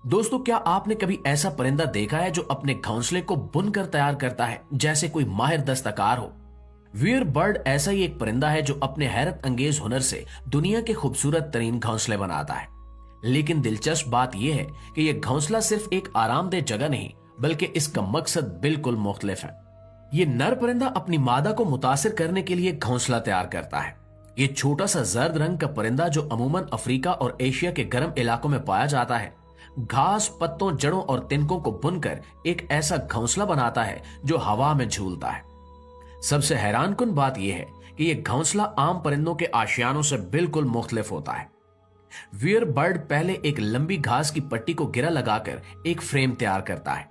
दोस्तों, क्या आपने कभी ऐसा परिंदा देखा है जो अपने घोंसले को बुनकर तैयार करता है जैसे कोई माहिर दस्तकार हो। वीयर बर्ड ऐसा ही एक परिंदा है जो अपने हैरत अंगेज हुनर से दुनिया के खूबसूरत तरीन घोंसले बनाता है। लेकिन दिलचस्प बात यह है कि यह घोंसला सिर्फ एक आरामदेह जगह नहीं बल्कि इसका मकसद बिल्कुल मुख्तलिफ है। ये नर परिंदा अपनी मादा को मुतासिर करने के लिए घोंसला तैयार करता है। ये छोटा सा जर्द रंग का परिंदा जो अमूमन अफ्रीका और एशिया के गर्म इलाकों में पाया जाता है, घास, पत्तों, जड़ों और तिनकों को बुनकर एक ऐसा घोंसला बनाता है जो हवा में झूलता है। सबसे हैरानकुन बात यह है कि यह घोंसला आम परिंदों के आशियानों से बिल्कुल मुख्तलिफ होता है। वीयर बर्ड पहले एक लंबी घास की पट्टी को गिरा लगाकर एक फ्रेम तैयार करता है,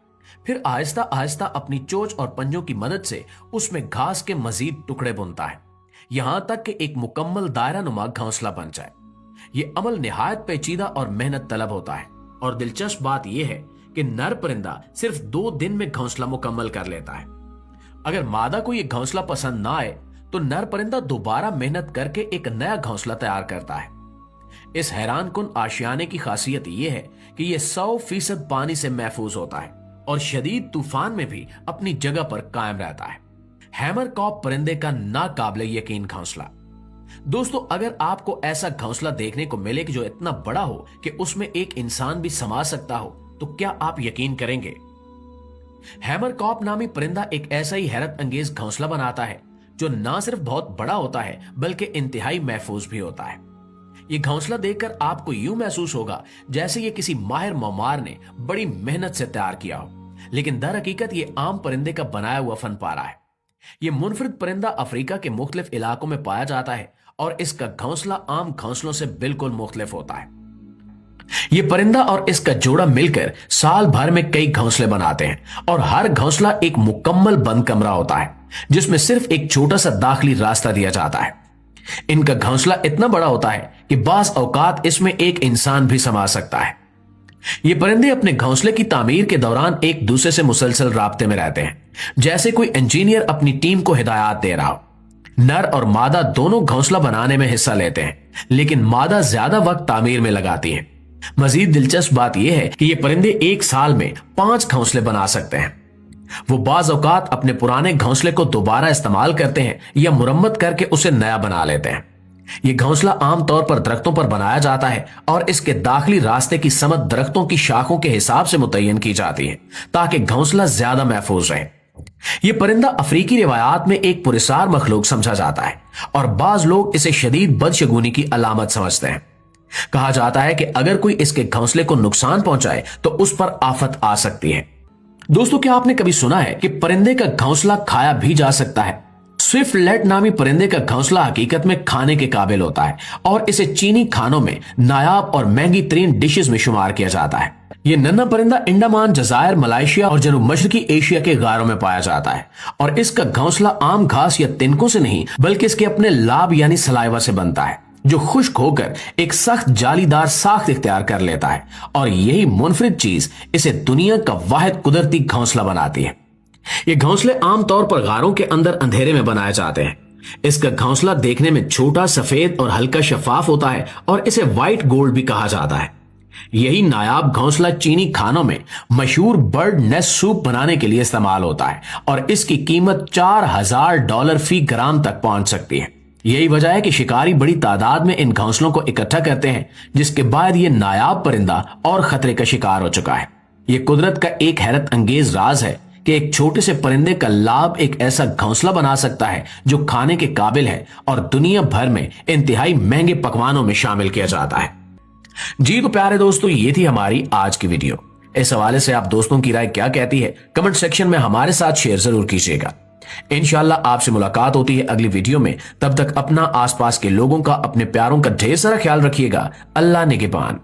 फिर आहिस्ता आहिस्ता अपनी चोंच और पंजों की मदद से उसमें घास के मजीद टुकड़े बुनता है, यहां तक कि एक मुकम्मल दायरा नुमा घोंसला बन जाए। यह अमल निहायत पेचीदा और मेहनत तलब होता है, और दिलचस्प बात यह है कि नर परिंदा सिर्फ 2 दिन में घोंसला मुकम्मल कर लेता है। अगर मादा को यह घोंसला पसंद ना आए तो नर परिंदा दोबारा मेहनत करके एक नया घोंसला तैयार करता है। इस हैरानकुन आशियाने की खासियत यह है कि यह 100% पानी से महफूज होता है और शदीद तूफान में भी अपनी जगह पर कायम रहता है। हैमर कॉप परिंदे का नाकाबिले यकीन घोंसला। दोस्तों, अगर आपको ऐसा घोंसला देखने को मिले कि जो इतना बड़ा हो कि उसमें एक इंसान भी समा सकता हो, तो क्या आप यकीन करेंगे? हैमर कॉप नामी परिंदा एक ऐसा ही हैरत अंगेज घोंसला बनाता है जो ना सिर्फ बहुत बड़ा होता है बल्कि इंतहाई महफूज भी होता है। यह घोंसला देखकर आपको यूं महसूस होगा जैसे ये किसी माहिर ममार ने बड़ी मेहनत से तैयार किया हो, लेकिन दर हकीकत ये आम परिंदे का बनाया हुआ फन पारा है। यह मुनफरिद परिंदा अफ्रीका के मुख्तलिफ इलाकों में पाया जाता है और इसका घोंसला आम घोंसलों से बिल्कुल मुख्तलिफ होता है। यह परिंदा और इसका जोड़ा मिलकर साल भर में कई घोंसले बनाते हैं और हर घोंसला एक मुकम्मल बंद कमरा होता है जिसमें सिर्फ एक छोटा सा दाखिली रास्ता दिया जाता है। इनका घोंसला इतना बड़ा होता है कि बास औकात इसमें एक इंसान भी समा सकता है। ये परिंदे अपने घोंसले की तामीर के दौरान एक दूसरे से मुसलसल राब्ते में रहते हैं, जैसे कोई इंजीनियर अपनी टीम को हिदायत दे रहा हो। नर और मादा दोनों घोंसला बनाने में हिस्सा लेते हैं, लेकिन मादा ज्यादा वक्त तामीर में लगाती है। मजीद दिलचस्प बात यह है कि ये परिंदे एक साल में 5 घोंसले बना सकते हैं। वो बाज औकात अपने पुराने घोंसले को दोबारा इस्तेमाल करते हैं या मुरम्मत करके उसे नया बना लेते हैं। ये घोंसला आमतौर पर दरख्तों पर बनाया जाता है और इसके दाखिली रास्ते की समत दरख्तों की शाखों के हिसाब से मुतय्यन की जाती है ताकि घोंसला ज्यादा महफूज रहे। यह परिंदा अफ्रीकी रिवायात में एक पुरस्कार मखलूक समझा जाता है और बाज लोग इसे शदीद बदशगुनी की अलामत समझते हैं। कहा जाता है कि अगर कोई इसके घोंसले को नुकसान पहुंचाए तो उस पर आफत आ सकती है। दोस्तों, क्या आपने कभी सुना है कि परिंदे का घोंसला खाया भी जा सकता है? स्विफ्टलेट नामी परिंदे का घोंसला हकीकत में खाने के काबिल होता है और इसे चीनी खानों में नायाब और महंगी तरीन डिशेस में शुमार किया जाता है। यह नन्हा परिंदा अंडमान, जजायर, मलेशिया और जनूब मशरकी एशिया के गारों में पाया जाता है और इसका घोंसला आम घास या तिनकों से नहीं बल्कि इसके अपने लाब यानी सलाइवा से बनता है, जो खुश्क होकर एक सख्त जालीदार साख्त इख्तियार कर लेता है, और यही मुनफरिद चीज इसे दुनिया का वाहिद कुदरती घोंसला बनाती है। ये घोंसले आमतौर पर गारों के अंदर अंधेरे में बनाए जाते हैं। इसका घोंसला देखने में छोटा, सफेद और हल्का शफाफ होता है और इसे व्हाइट गोल्ड भी कहा जाता है। यही नायाब घोंसला चीनी खानों में मशहूर बर्ड नेस्ट सूप बनाने के लिए इस्तेमाल होता है और इसकी कीमत $4000 फी ग्राम तक पहुंच सकती है। यही वजह है कि शिकारी बड़ी तादाद में इन घोंसलों को इकट्ठा करते हैं, जिसके बाद यह नायाब परिंदा और खतरे का शिकार हो चुका है। यह कुदरत का एक हैरत अंगेज राज है कि एक छोटे से परिंदे का लाभ एक ऐसा घोंसला बना सकता है जो खाने के काबिल है और दुनिया भर में इंतहाई महंगे पकवानों में शामिल किया जाता है। जी तो प्यारे दोस्तों, ये थी हमारी आज की वीडियो। इस हवाले से आप दोस्तों की राय क्या कहती है कमेंट सेक्शन में हमारे साथ शेयर जरूर कीजिएगा। इंशाल्लाह आपसे मुलाकात होती है अगली वीडियो में। तब तक अपना, आसपास के लोगों का, अपने प्यारों का ढेर सारा ख्याल रखिएगा। अल्लाह निगहबान।